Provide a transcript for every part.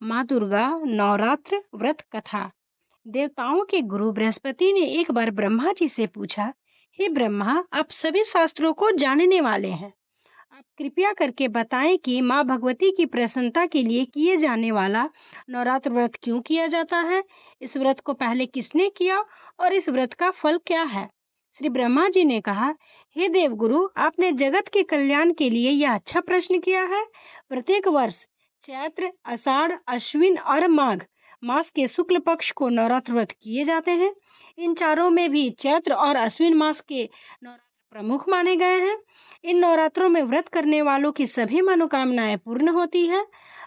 माँ दुर्गा नवरात्र व्रत कथा। देवताओं के गुरु बृहस्पति ने एक बार ब्रह्मा जी से पूछा, हे ब्रह्मा, आप सभी शास्त्रों को जानने वाले हैं, आप कृपया करके बताएं कि माँ भगवती की प्रसन्नता के लिए किए जाने वाला नवरात्र व्रत क्यों किया जाता है? इस व्रत को पहले किसने किया और इस व्रत का फल क्या है? श्री ब्रह्मा जी ने कहा, हे देवगुरु, आपने जगत के कल्याण के लिए यह अच्छा प्रश्न किया है। प्रत्येक वर्ष चैत्र, आषाढ़, अश्विन और माघ मास के शुक्ल पक्ष को नवरात्र व्रत किए जाते हैं। इन चारों में भी चैत्र और अश्विन मास के नवरात्र प्रमुख माने गए हैं। इन नवरात्रों में व्रत करने वालों की सभी मनोकामनाएं पूर्ण होती है।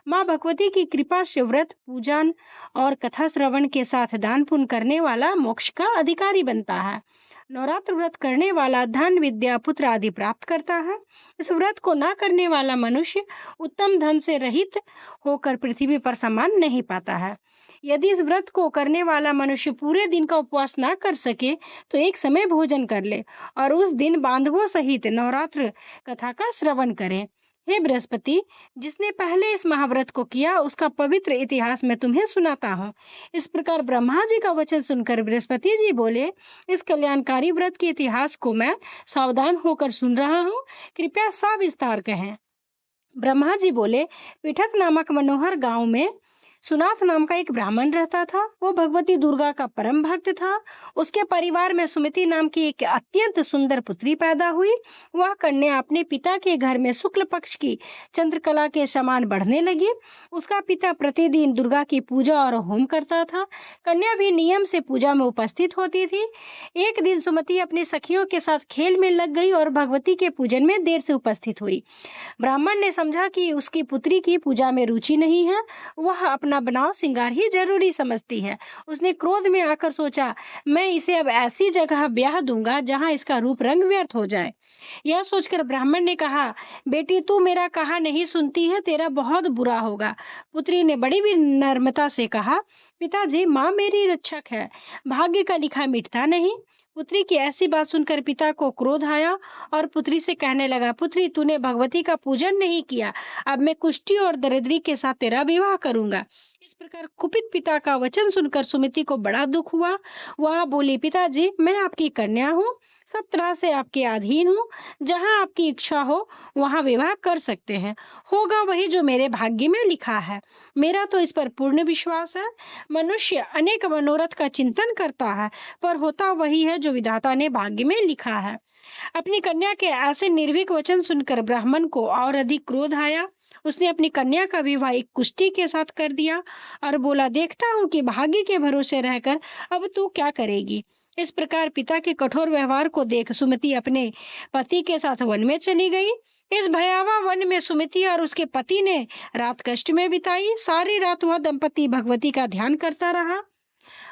माँ भगवती की कृपा से व्रत, पूजन और कथा श्रवण के साथ दान पुण्य करने वाला मोक्ष का अधिकारी बनता है। नवरात्र व्रत करने वाला धन, विद्या, पुत्र आदि प्राप्त करता है। इस व्रत को ना करने वाला मनुष्य उत्तम धन से रहित होकर पृथ्वी पर सम्मान नहीं पाता है। यदि इस व्रत को करने वाला मनुष्य पूरे दिन का उपवास ना कर सके तो एक समय भोजन कर ले और उस दिन बांधवों सहित नवरात्र कथा का श्रवण करे। हे बृहस्पति, जिसने पहले इस महाव्रत को किया उसका पवित्र इतिहास मैं तुम्हें सुनाता हूँ। इस प्रकार ब्रह्मा जी का वचन सुनकर बृहस्पति जी बोले, इस कल्याणकारी व्रत के इतिहास को मैं सावधान होकर सुन रहा हूँ, कृपया सविस्तार कहें। ब्रह्मा जी बोले, पीठक नामक मनोहर गांव में सुनाथ नाम का एक ब्राह्मण रहता था। वो भगवती दुर्गा का परम भक्त था। उसके परिवार में सुमति नाम की एक अत्यंत सुंदर पुत्री पैदा हुई। वह कन्या अपने पिता के घर में शुक्ल पक्ष की चंद्रकला के समान बढ़ने लगी। उसका पिता प्रतिदिन दुर्गा की पूजा और होम करता था। कन्या भी नियम से पूजा में उपस्थित होती थी। एक दिन सुमति अपनी सखियों के साथ खेल में लग गई और भगवती के पूजन में देर से उपस्थित हुई। ब्राह्मण ने समझा कि उसकी पुत्री की पूजा में रुचि नहीं है, वह अपना बनाव श्रृंगार ही जरूरी समझती है। उसने क्रोध में आकर सोचा, मैं इसे अब ऐसी जगह ब्याह दूंगा जहां इसका रूप रंग व्यर्थ हो जाए। यह सोचकर ब्राह्मण ने कहा, बेटी, तू मेरा कहा नहीं सुनती है, तेरा बहुत बुरा होगा। पुत्री ने बड़ी विनम्रता से कहा, पिताजी, माँ मेरी रक्षक है, भाग्य का लिखा मिटता नहीं। पुत्री की ऐसी बात सुनकर पिता को क्रोध आया और पुत्री से कहने लगा, पुत्री, तूने भगवती का पूजन नहीं किया, अब मैं कुष्ठी और दरिद्री के साथ तेरा विवाह करूंगा। इस प्रकार कुपित पिता का वचन सुनकर सुमति को बड़ा दुख हुआ। वह बोली, पिताजी, मैं आपकी कन्या हूँ, सब तरह से आपके अधीन हूँ, जहाँ आपकी इच्छा हो वहाँ विवाह कर सकते हैं, होगा वही जो मेरे भाग्य में लिखा है। मेरा तो इस पर पूर्ण विश्वास है। मनुष्य अनेक मनोरथ का चिंतन करता है, पर होता वही है जो विधाता ने भाग्य में लिखा है। अपनी कन्या के ऐसे निर्भीक वचन सुनकर ब्राह्मण को और अधिक क्रोध आया। उसने अपनी कन्या का विवाह एक कुष्ठी के साथ कर दिया और बोला, देखता हूँ कि भाग्य के भरोसे रहकर अब तू क्या करेगी। इस प्रकार पिता के कठोर व्यवहार को देख सुमति अपने पति के साथ वन में चली गई। इस भयावह वन में सुमति और उसके पति ने रात कष्ट में बिताई। सारी रात वह दंपति भगवती का ध्यान करता रहा।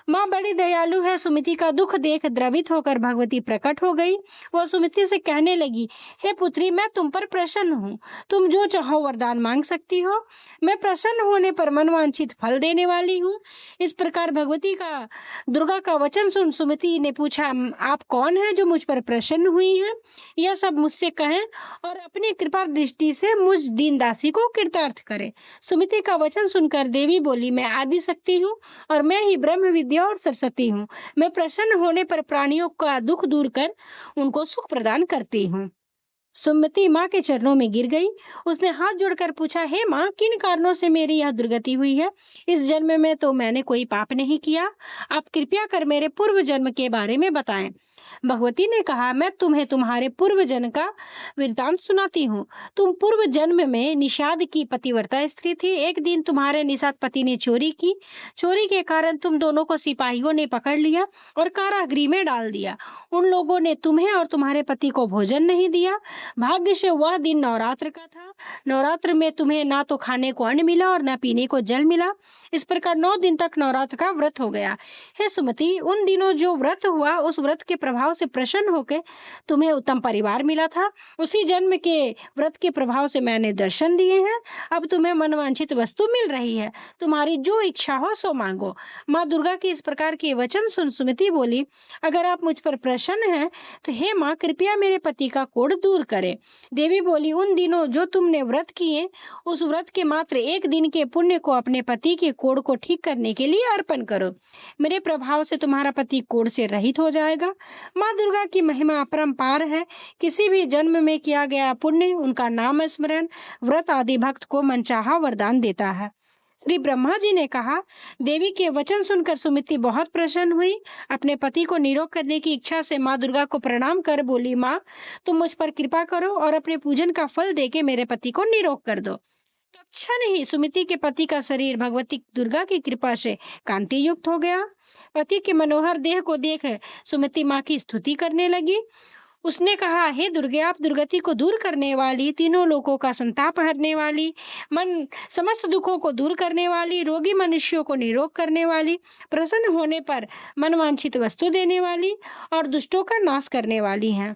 माँ बड़ी दयालु है। सुमति का दुख देख द्रवित होकर भगवती प्रकट हो गई। वह सुमति से कहने लगी, हे पुत्री, मैं तुम पर प्रसन्न हूँ, तुम जो चाहो वरदान मांग सकती हो, मैं प्रसन्न होने पर मनवांछित फल देने वाली हूँ। इस प्रकार भगवती का दुर्गा का वचन सुन सुमति ने पूछा, आप कौन है जो मुझ पर प्रसन्न हुई है? यह सब मुझसे कहें और अपनी कृपा दृष्टि से मुझ दीन दासी को कृतार्थ करे। सुमति का वचन सुनकर देवी बोली, मैं आदि शक्ति हूँ और मैं ही ब्रह्म विद्या और सरस्वती हूँ। मैं प्रसन्न होने पर प्राणियों का दुख दूर कर उनको सुख प्रदान करती हूँ। सुमति माँ के चरणों में गिर गई। उसने हाथ जोड़कर पूछा, हे माँ, किन कारणों से मेरी यह दुर्गति हुई है? इस जन्म में तो मैंने कोई पाप नहीं किया, आप कृपया कर मेरे पूर्व जन्म के बारे में बताएं। भगवती ने कहा, मैं तुम्हें तुम्हारे पूर्व जन्म का वृत्तांत सुनाती हूँ। तुम पूर्व जन्म में निषाद की पतिव्रता स्त्री थी। एक दिन तुम्हारे निषाद पति ने चोरी की। चोरी के कारण तुम दोनों को सिपाहियों ने पकड़ लिया और कारागृह में डाल दिया। उन लोगों ने तुम्हें और तुम्हारे पति को भोजन नहीं दिया। भाग्य से वह दिन नवरात्र का था। नवरात्र में तुम्हें ना तो खाने को अन्न मिला और ना पीने को जल मिला। इस प्रकार 9 दिन तक नवरात्र का व्रत हो गया। हे सुमति, उन दिनों जो व्रत हुआ उस व्रत के प्रभाव से प्रसन्न होकर तुम्हें उत्तम परिवार मिला था। उसी जन्म के व्रत के प्रभाव से मैंने दर्शन दिए हैं। अब तुम्हें मनवांछित वस्तु मिल रही है। तुम्हारी जो इच्छा हो सो मांगो। माँ दुर्गा के इस प्रकार के वचन सुन सुमति बोली, अगर आप मुझ पर प्रसन्न हैं तो हे माँ, कृपया मेरे पति का कोढ़ दूर करें। देवी बोली, उन दिनों जो तुमने व्रत किए, उस व्रत के मात्र एक दिन के पुण्य को अपने पति के कोढ़ को ठीक करने के लिए अर्पण करो। मेरे प्रभाव से तुम्हारा पति कोढ़ से रहित हो जाएगा। माँ दुर्गा की महिमा अपरंपार है। किसी भी जन्म में किया गया पुण्य, उनका नाम स्मरण, व्रत आदि भक्त को मनचाहा वरदान देता है। श्री ब्रह्मा जी ने कहा। देवी के वचन सुनकर सुमति बहुत प्रसन्न हुई। अपने पति को निरोग करने की इच्छा से माँ दुर्गा को प्रणाम कर बोली, माँ तुम मुझ पर कृपा करो और अपने पूजन का फल देके मेरे पति को निरोग कर दो। तत्क्षण ही सुमति के पति का शरीर भगवती दुर्गा की कृपा से कांति युक्त हो गया। पति के मनोहर देह को देख सुमति माँ की स्तुति करने लगी। उसने कहा, हे दुर्गे, आप दुर्गति को दूर करने वाली, तीनों लोगों का संताप हरने वाली, मन समस्त दुखों को दूर करने वाली, रोगी मनुष्यों को निरोग करने वाली, प्रसन्न होने पर मनवांछित वस्तु देने वाली और दुष्टों का नाश करने वाली हैं।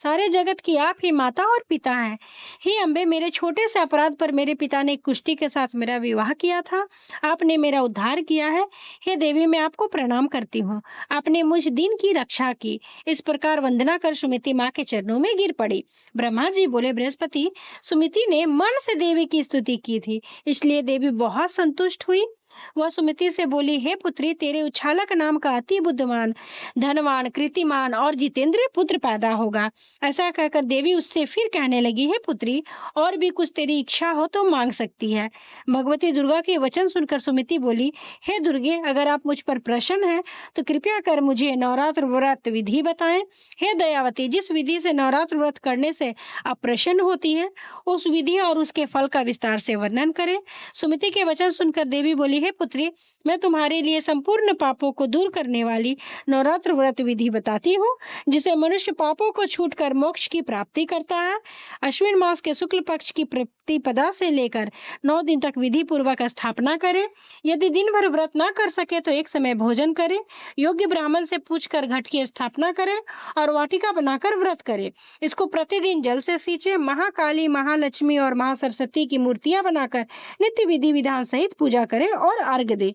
सारे जगत की आप ही माता और पिता हैं। हे अम्बे, मेरे छोटे से अपराध पर मेरे पिता ने कुष्टी के साथ मेरा विवाह किया था। आपने मेरा उद्धार किया है। हे देवी, मैं आपको प्रणाम करती हूँ। आपने मुझ दिन की रक्षा की। इस प्रकार वंदना कर सुमति माँ के चरणों में गिर पड़ी। ब्रह्मा जी बोले, बृहस्पति, सुमति ने मन से देवी की स्तुति की थी, इसलिए देवी बहुत संतुष्ट हुई। वह सुमति से बोली, हे पुत्री, तेरे उच्छालक नाम का अति बुद्धिमान, धनवान, कृतिमान और जितेंद्रिय पुत्र पैदा होगा। ऐसा कहकर देवी उससे फिर कहने लगी, हे पुत्री, और भी कुछ तेरी इच्छा हो तो मांग सकती है। भगवती दुर्गा के वचन सुनकर सुमति बोली, हे दुर्गे, अगर आप मुझ पर प्रसन्न हैं तो कृपया कर मुझे नवरात्र व्रत विधि बताएं। हे दयावती, जिस विधि से नवरात्र व्रत करने से आप प्रसन्न होती है, उस विधि और उसके फल का विस्तार से वर्णन करें। सुमति के वचन सुनकर देवी बोली, हे पुत्री, मैं तुम्हारे लिए संपूर्ण पापों को दूर करने वाली नवरात्र व्रत विधि बताती हूँ, जिसे मनुष्य पापों को छूटकर मोक्ष की प्राप्ति करता है। अश्विन मास के शुक्ल पक्ष की प्रतिपदा से लेकर 9 दिन तक विधि पूर्वक स्थापना करें। यदि दिन भर व्रत न कर सके तो एक समय भोजन करें। योग्य ब्राह्मण से पूछकर घट की स्थापना करें और वाटिका बनाकर व्रत करें। इसको प्रतिदिन जल से सींचे। महाकाली, महालक्ष्मी और महासरस्वती की मूर्तियां बनाकर नित्य विधि विधान सहित पूजा करें और अर्घ दे।